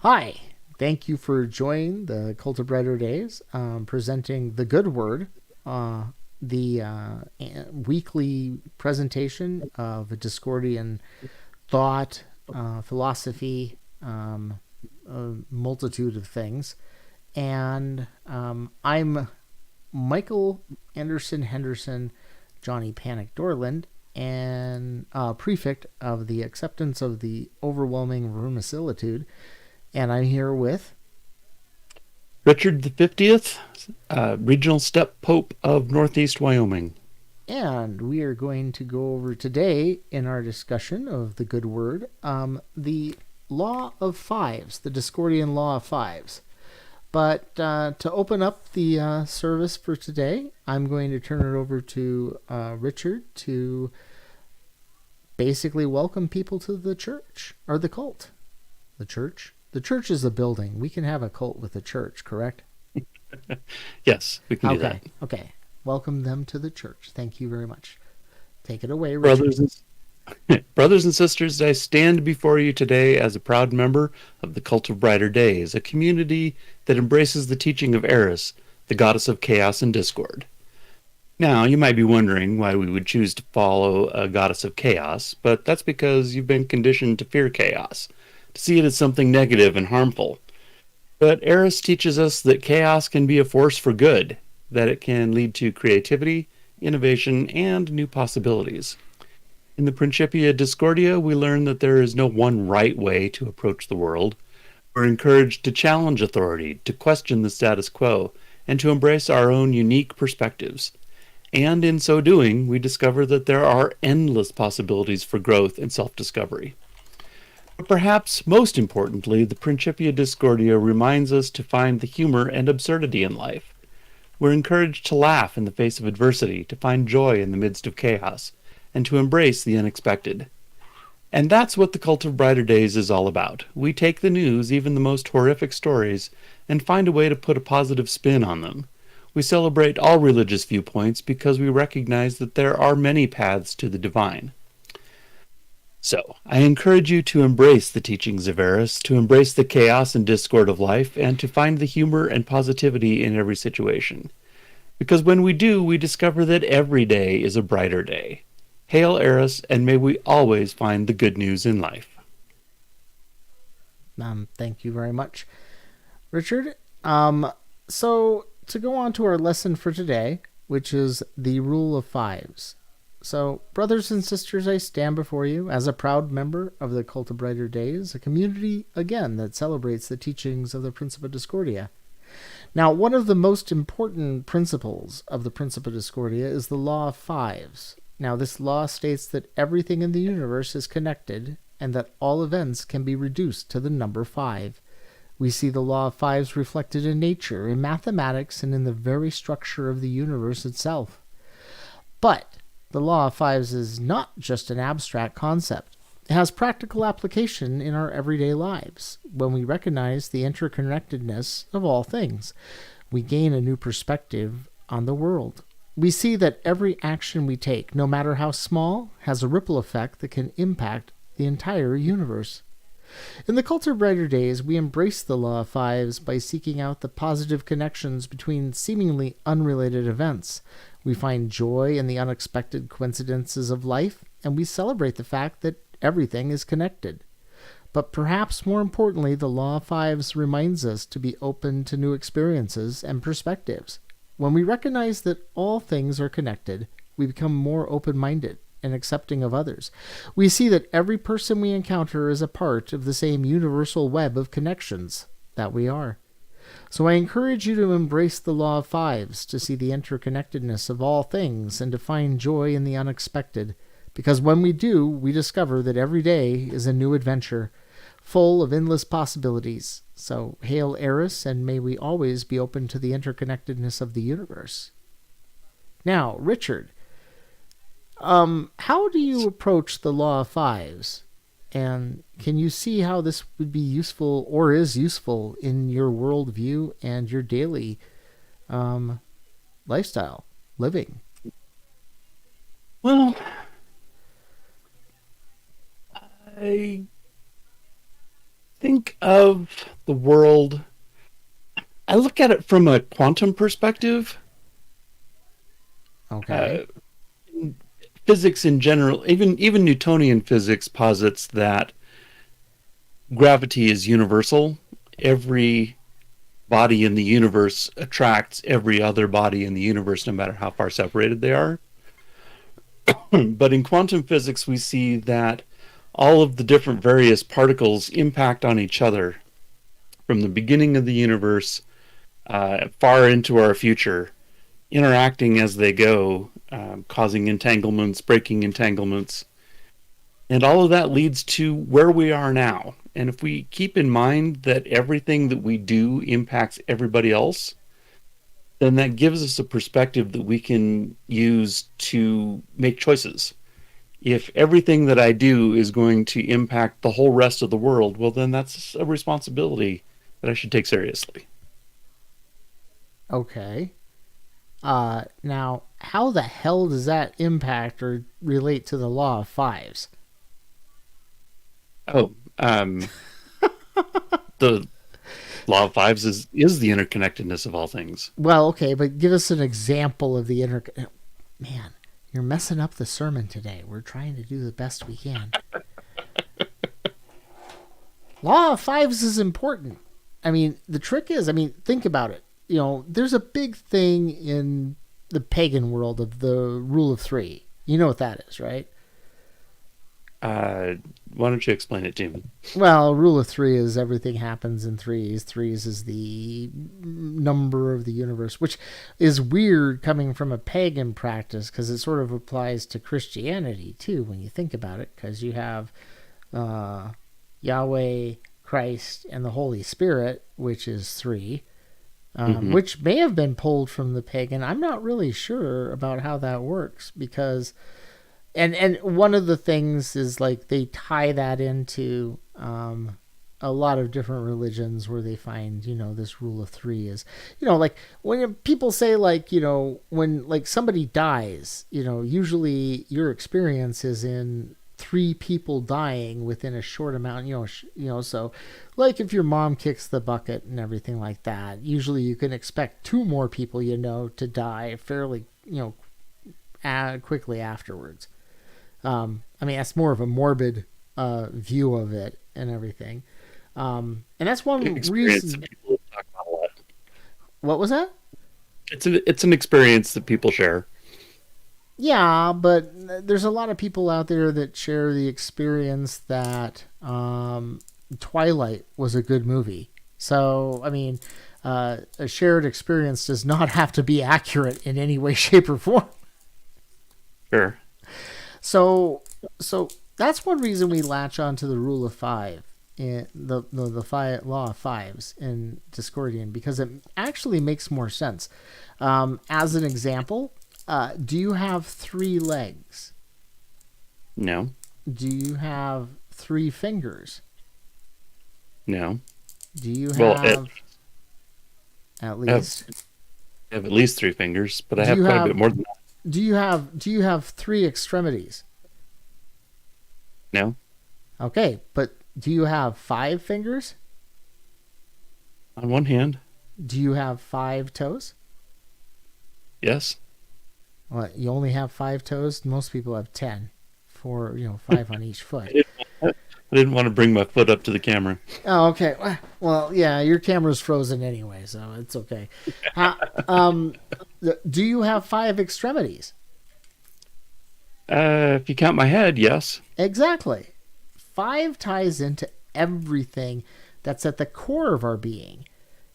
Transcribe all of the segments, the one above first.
Hi, thank you for joining the Cult of Brighter Days, presenting the Good Word, uh, the weekly presentation of a Discordian thought, philosophy, a multitude of things. And I'm Michael Anderson Henderson, Johnny Panic Dorland, and prefect of the acceptance of the overwhelming room of solitude. And I'm here with. Richard the 50th, Regional Step Pope of Northeast Wyoming. And we are going to go over today in our discussion of the good word, the law of fives, the Discordian law of fives. But to open up the service for today, I'm going to turn it over to Richard to basically welcome people to the church or the cult. The church? The church is a building. We can have a cult with a church, correct? Yes, we can do that. Okay. Welcome them to the church. Thank you very much. Take it away, Richard. Brothers Brothers and sisters, I stand before you today as a proud member of the Cult of Brighter Days, a community that embraces the teaching of Eris, the goddess of chaos and discord. Now, you might be wondering why we would choose to follow a goddess of chaos, but that's because you've been conditioned to fear chaos, to see it as something negative and harmful. But Eris teaches us that chaos can be a force for good, that it can lead to creativity, innovation, and new possibilities. In the Principia Discordia, we learn that there is no one right way to approach the world. We're encouraged to challenge authority, to question the status quo, and to embrace our own unique perspectives. And in so doing, we discover that there are endless possibilities for growth and self discovery. But perhaps most importantly, the Principia Discordia reminds us to find the humor and absurdity in life. We're encouraged to laugh in the face of adversity, to find joy in the midst of chaos, and to embrace the unexpected. And that's what the Cult of Brighter Days is all about. We take the news, even the most horrific stories, and find a way to put a positive spin on them. We celebrate all religious viewpoints because we recognize that there are many paths to the divine. So, I encourage you to embrace the teachings of Eris, to embrace the chaos and discord of life, and to find the humor and positivity in every situation. Because when we do, we discover that every day is a brighter day. Hail Eris, and may we always find the good news in life. Thank you very much, Richard. So to go on to our lesson for today, which is the rule of fives. So, brothers and sisters, I stand before you as a proud member of the Cult of Brighter Days, a community, again, that celebrates the teachings of the Principia Discordia. Now, one of the most important principles of the Principia Discordia is the law of fives. Now, this law states that everything in the universe is connected and that all events can be reduced to the number five. We see the law of fives reflected in nature, in mathematics, and in the very structure of the universe itself. But the law of fives is not just an abstract concept. It has practical application in our everyday lives. When we recognize the interconnectedness of all things, we gain a new perspective on the world. We see that every action we take, no matter how small, has a ripple effect that can impact the entire universe. In the Cult of Brighter Days, we embrace the law of fives by seeking out the positive connections between seemingly unrelated events. We find joy in the unexpected coincidences of life, and we celebrate the fact that everything is connected. But perhaps more importantly, the law of fives reminds us to be open to new experiences and perspectives. When we recognize that all things are connected, we become more open minded and accepting of others. We see that every person we encounter is a part of the same universal web of connections that we are. So I encourage you to embrace the law of fives, to see the interconnectedness of all things, and to find joy in the unexpected. Because when we do, we discover that every day is a new adventure, full of endless possibilities. So hail Eris, and may we always be open to the interconnectedness of the universe. Now, Richard, how do you approach the law of fives? And can you see how this would be useful or is useful in your worldview and your daily um, lifestyle, living? Well, I think think of the world, I look at it from a quantum perspective. Okay. Uh, Physics in general, even Newtonian physics posits that gravity is universal. Every body in the universe attracts every other body in the universe, no matter how far separated they are. But in quantum physics, we see that all of the different various particles impact on each other from the beginning of the universe far into our future, interacting as they go, causing entanglements, breaking entanglements. And all of that leads to where we are now. And if we keep in mind that everything that we do impacts everybody else, then that gives us a perspective that we can use to make choices. If everything that I do is going to impact the whole rest of the world, well, then that's a responsibility that I should take seriously. Okay. Now, how the hell does that impact or relate to the law of fives? Oh, the law of fives is the interconnectedness of all things. Well, okay, but give us an example of the inter. Man, you're messing up the sermon today. We're trying to do the best we can. Law of fives is important. I mean, the trick is, I mean, think about it. You know, there's a big thing in the pagan world of the rule of three. You know what that is, right? Uh, why don't you explain it to me? Well, rule of three is everything happens in threes. Threes is the number of the universe, which is weird coming from a pagan practice because it sort of applies to Christianity too when you think about it, because you have Yahweh, Christ, and the Holy Spirit, which is three, which may have been pulled from the pagan. I'm not really sure about how that works because. And one of the things is like they tie that into a lot of different religions where they find, you know, this rule of three is, you know, like when people say like, you know, when like somebody dies, you know, usually your experience is in three people dying within a short amount, so like if your mom kicks the bucket and everything like that, usually you can expect two more people, you know, to die fairly, you know, quickly afterwards. I mean, that's more of a morbid view of it and everything. And that's one Experience reason. that people talk about a lot. What was that? It's an experience that people share. Yeah, but there's a lot of people out there that share the experience that Twilight was a good movie. So, I mean, a shared experience does not have to be accurate in any way, shape, or form. Sure. So that's one reason we latch on to the rule of five, in the five, law of fives in Discordian, because it actually makes more sense. As an example, do you have three legs? No. Do you have three fingers? No. Do you Well, have at I have, least? I have at least three fingers, but I Do have you quite a have? bit more than that. Do you have three extremities? No. Okay, but do you have five fingers? On one hand, Do you have five toes? yes. Well, you only have five toes. Most people have 10, for five on each foot. I didn't want to bring my foot up to the camera. Oh, okay. Well, yeah, your camera's frozen anyway, so it's okay. Um, do you have five extremities? If you count my head, yes. Exactly. Five ties into everything that's at the core of our being.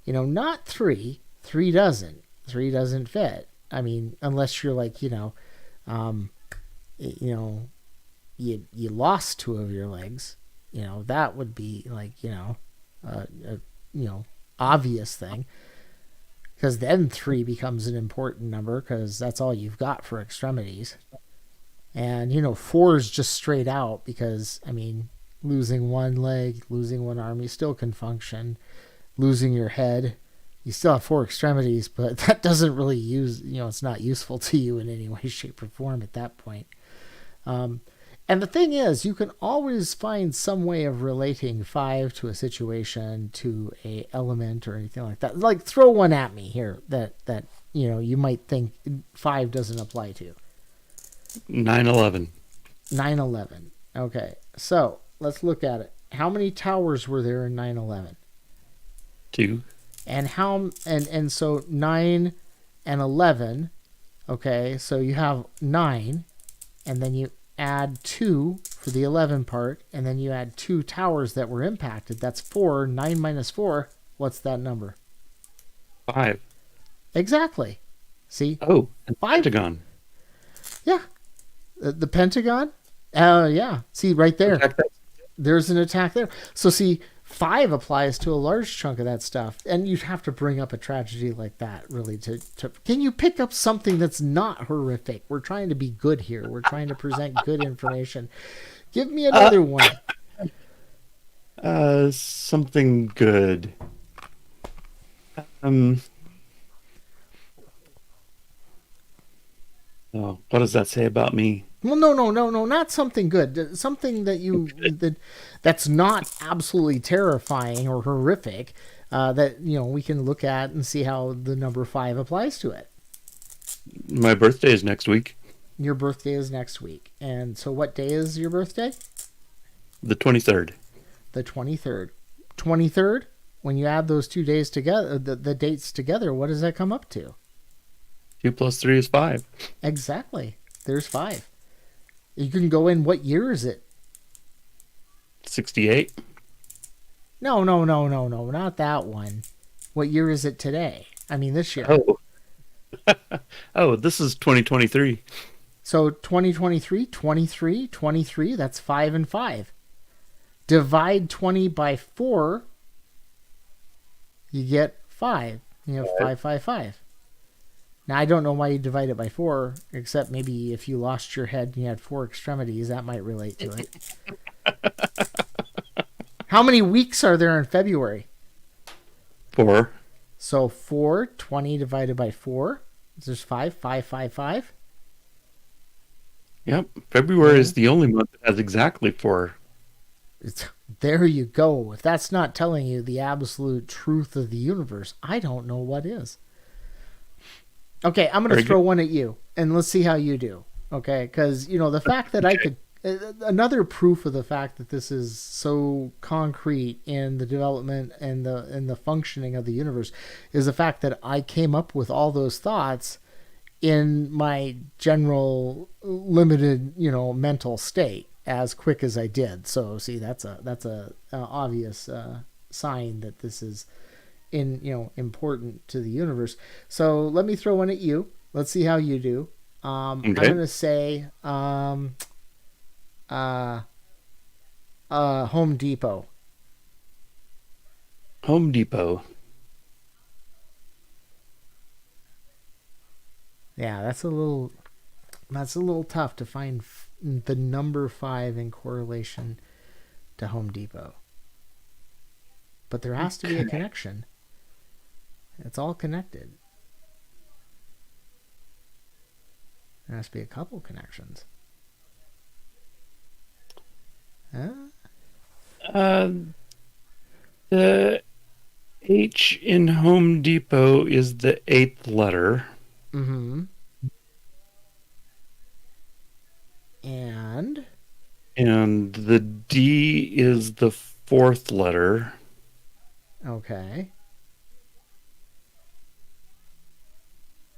Not three. Three doesn't. Three doesn't fit. I mean, unless you're like, um, you lost two of your legs. That would be like, a obvious thing. Because then three becomes an important number because that's all you've got for extremities. And, four is just straight out because, I mean, losing one leg, losing one arm, you still can function. Losing your head, you still have four extremities, but that doesn't really it's not useful to you in any way, shape, or form at that point. And the thing is, you can always find some way of relating 5 to a situation, to a element, or anything like that. Like, throw one at me here that you might think 5 doesn't apply to. 9/11. 9/11. Okay, so let's look at it. How many towers were there in 9/11? 2. And so 9 and 11. Okay, so you have 9, and then you add 2 for the 11 part, and then you add 2 towers that were impacted. That's 4. 9 minus 4. What's that number? 5. Exactly. See? Oh, and 5. Pentagon. Yeah. The Pentagon? Yeah. See, right there. There's an attack there. So see, 5 applies to a large chunk of that stuff. And you'd have to bring up a tragedy like that, really, to can you pick up something that's not horrific? We're trying to be good here. We're trying to present good information. Give me another one. Something good. Oh, what does that say about me? Well, no, not something good. Something that's not absolutely terrifying or horrific. That we can look at and see how the number 5 applies to it. My birthday is next week. Your birthday is next week, and so what day is your birthday? The 23rd. The 23rd. 23rd. When you add those 2 days together, the dates together, what does that come up to? 2 plus 3 is 5. Exactly. There's 5. You can go in. What year is it? 68. No, not that one. What year is it today? I mean, this year. Oh. Oh, this is 2023. So 2023, 23, that's 5 and 5. Divide 20 by 4, you get 5. You have 5, 5, 5. Now, I don't know why you divide it by 4, except maybe if you lost your head and you had 4 extremities, that might relate to it. How many weeks are there in February? 4. So 4, 20 divided by 4. There's 5, 5, 5, 5. Yep. February is the only month that has exactly 4. There you go. If that's not telling you the absolute truth of the universe, I don't know what is. Okay, I'm going to throw one at you, and let's see how you do. Okay, because, the fact that I could... Another proof of the fact that this is so concrete in the development and the functioning of the universe is the fact that I came up with all those thoughts in my general limited, mental state as quick as I did. So see, that's a obvious sign that this is important to the universe. So let me throw one at you. Let's see how you do. Okay. I'm going to say Home Depot. Home Depot. Yeah, that's a little tough to find the number 5 in correlation to Home Depot. But there has to be a connection. It's all connected. There has to be a couple connections. The H in Home Depot is the 8th letter. Mm-hmm. And the D is the 4th letter. Okay.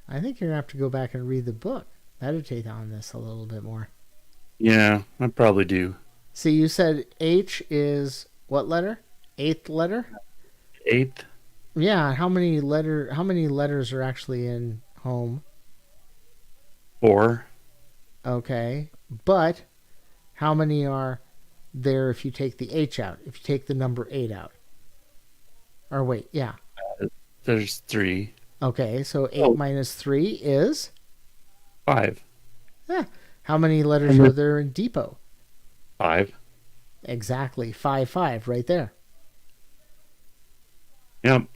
I think you're going to have to go back and read the book. Meditate on this a little bit more. Yeah, I probably do. See, you said H is what letter? 8th letter? 8th. Yeah, how many letters are actually in home? 4. Okay. But how many are there if you take the H out? If you take the number 8 out? Or wait, yeah. There's 3. Okay, so 8 minus 3 is? 5. Yeah. How many letters are there in Depot? 5. Exactly. 5, 5, right there. Yep.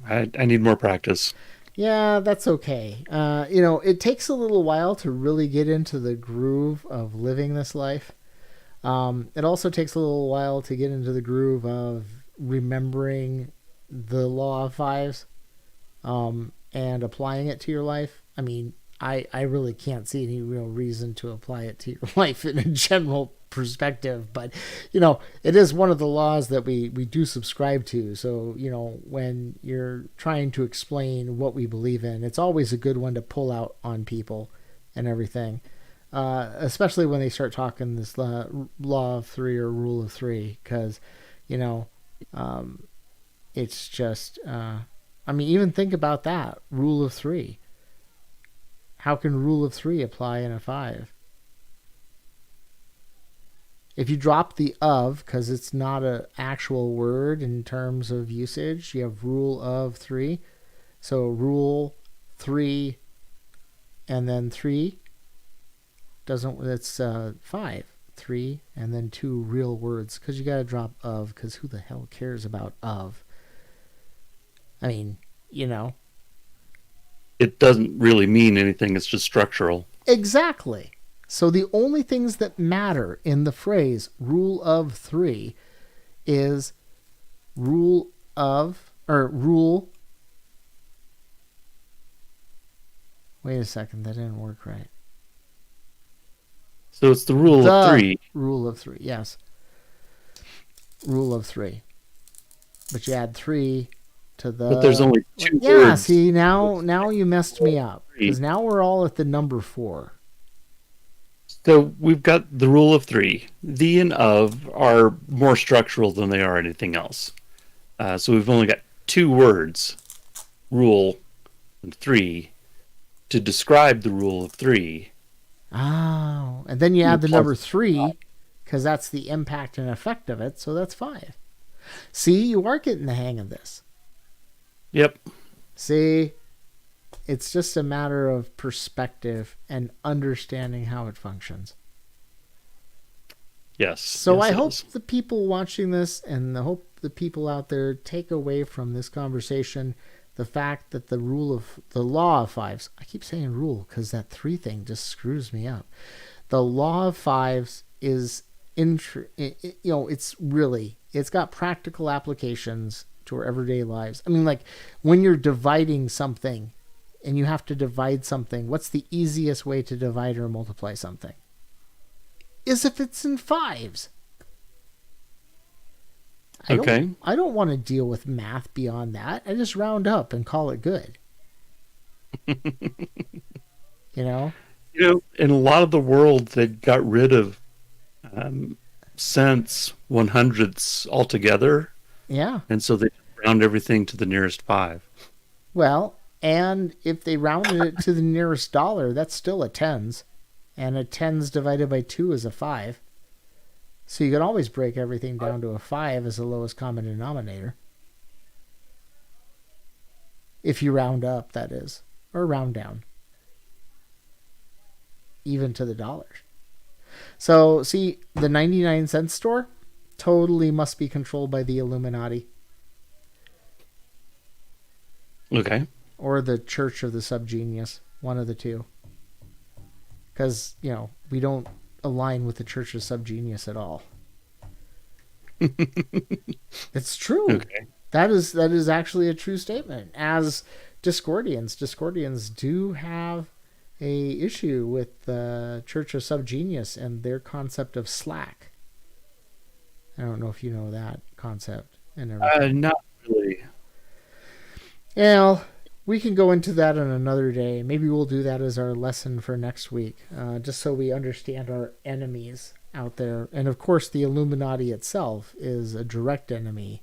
I need more practice. Yeah, that's okay. It takes a little while to really get into the groove of living this life. It also takes a little while to get into the groove of remembering the law of fives, and applying it to your life. I mean, I really can't see any real reason to apply it to your life in a general perspective, but it is one of the laws that we do subscribe to. So when you're trying to explain what we believe in, it's always a good one to pull out on people and everything, especially when they start talking this law of three or rule of three, because it's just I mean, even think about that rule of three. How can rule of three apply in a five? If you drop the of, because it's not an actual word in terms of usage, you have rule of three. So rule three and then three doesn't, it's five. Three and then two real words, because you got to drop of, because who the hell cares about of? I mean, It doesn't really mean anything. It's just structural. Exactly. So the only things that matter in the phrase rule of three is rule of, or rule. Wait a second, that didn't work right. So it's the rule of three. Rule of three, yes. Rule of three. But you add three to the. But there's only two yeah, words. see, now you messed me up. Because now we're all at the number 4. So we've got the rule of three. The and of are more structural than they are anything else. So we've only got 2 words, rule and three, to describe the rule of three. Oh, and then you add the number 3, because that's the impact and effect of it, so that's 5. See, you are getting the hang of this. Yep. See, it's just a matter of perspective and understanding how it functions. Yes. So yes, I hope the people watching this and I hope the people out there take away from this conversation the fact that the law of fives, I keep saying rule because that 3 thing just screws me up. The law of fives is, it's got practical applications to our everyday lives. I mean, like when you're dividing something and you have to divide something, what's the easiest way to divide or multiply something? Is if it's in fives. I don't want to deal with math beyond that. I just round up and call it good. In a lot of the world, they got rid of cents, 100ths altogether. Yeah. And so they round everything to the nearest 5. Well, and if they rounded it to the nearest dollar, that's still a tens. And a tens divided by 2 is a 5. So you can always break everything down to a 5 as the lowest common denominator. If you round up, that is. Or round down. Even to the dollars. So, see, the 99-cent store totally must be controlled by the Illuminati. Okay. Or the Church of the Subgenius. One of the two. Because, we don't align with the Church of Subgenius at all. It's true. Okay. That is actually a true statement. As Discordians do have a issue with the Church of Subgenius and their concept of slack. I don't know if you know that concept and everything. Not really. Well, we can go into that on another day. Maybe we'll do that as our lesson for next week, just so we understand our enemies out there. And of course, the Illuminati itself is a direct enemy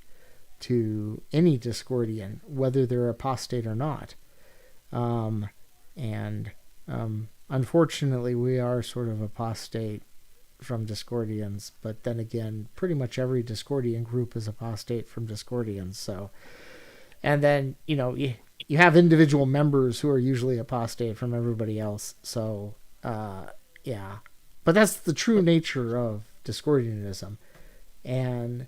to any Discordian, whether they're apostate or not. Unfortunately, we are sort of apostate from Discordians, but then again, pretty much every Discordian group is apostate from Discordians. So, and then you have individual members who are usually apostate from everybody else. So, yeah. But that's the true nature of Discordianism. And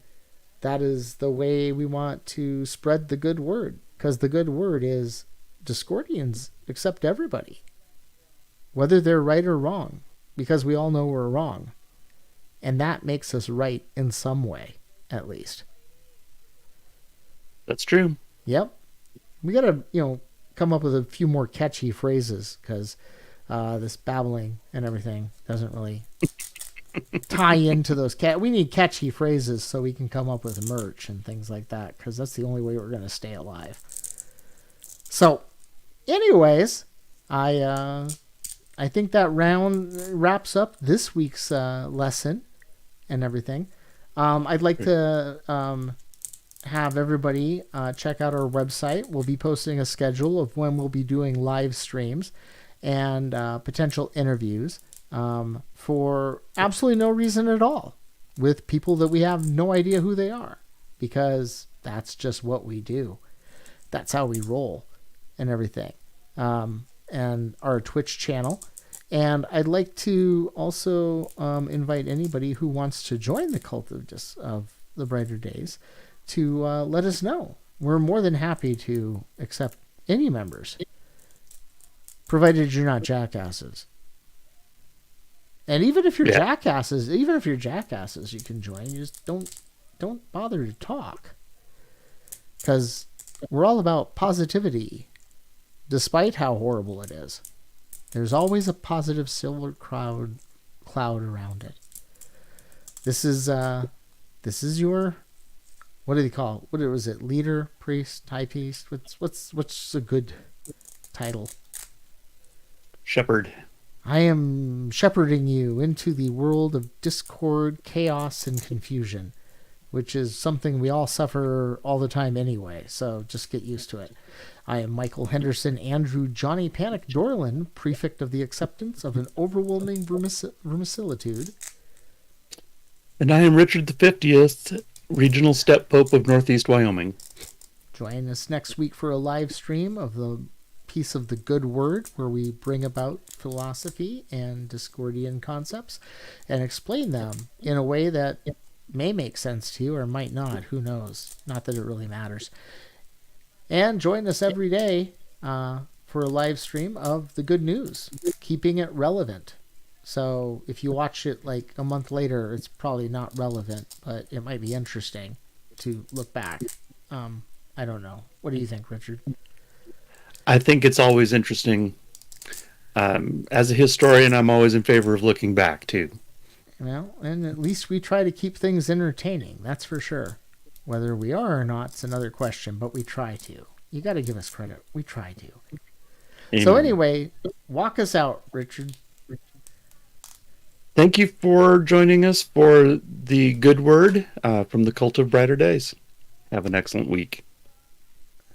that is the way we want to spread the good word. Because the good word is Discordians accept everybody. Whether they're right or wrong. Because we all know we're wrong. And that makes us right in some way, at least. That's true. Yep. We got to, come up with a few more catchy phrases because this babbling and everything doesn't really tie into those we need catchy phrases so we can come up with merch and things like that because that's the only way we're going to stay alive. So, anyways, I think that wraps up this week's lesson and everything. I'd like to have everybody check out our website. We'll be posting a schedule of when we'll be doing live streams and potential interviews for absolutely no reason at all with people that we have no idea who they are because that's just what we do. That's how we roll and everything. And our Twitch channel. And I'd like to also invite anybody who wants to join the cult of the Brighter Days to let us know. We're more than happy to accept any members, provided you're not jackasses. And even if you're jackasses, you can join. You just don't bother to talk, because we're all about positivity, despite how horrible it is. There's always a positive silver cloud around it. This is your, what do they call it? What was it? Leader, priest, high priest? What's a good title? Shepherd. I am shepherding you into the world of discord, chaos, and confusion, which is something we all suffer all the time anyway, so just get used to it. I am Michael Henderson Andrew Johnny Panic Dorlin, prefect of the acceptance of an overwhelming vermicelitude. And I am Richard the 50th, regional step pope of Northeast Wyoming. Join us next week for a live stream of the Piece of the Good Word, where we bring about philosophy and Discordian concepts and explain them in a way that may make sense to you or might not. Who knows? Not that it really matters. And join us every day for a live stream of the good news, keeping it relevant. So if you watch it like a month later, it's probably not relevant, but it might be interesting to look back. I don't know. What do you think, Richard? I think it's always interesting. As a historian, I'm always in favor of looking back, too. Well, and at least we try to keep things entertaining, that's for sure. Whether we are or not, it's another question, but we try to. You got to give us credit. We try to. Amen. So anyway, walk us out, Richard. Thank you for joining us for the good word from the Cult of Brighter Days. Have an excellent week.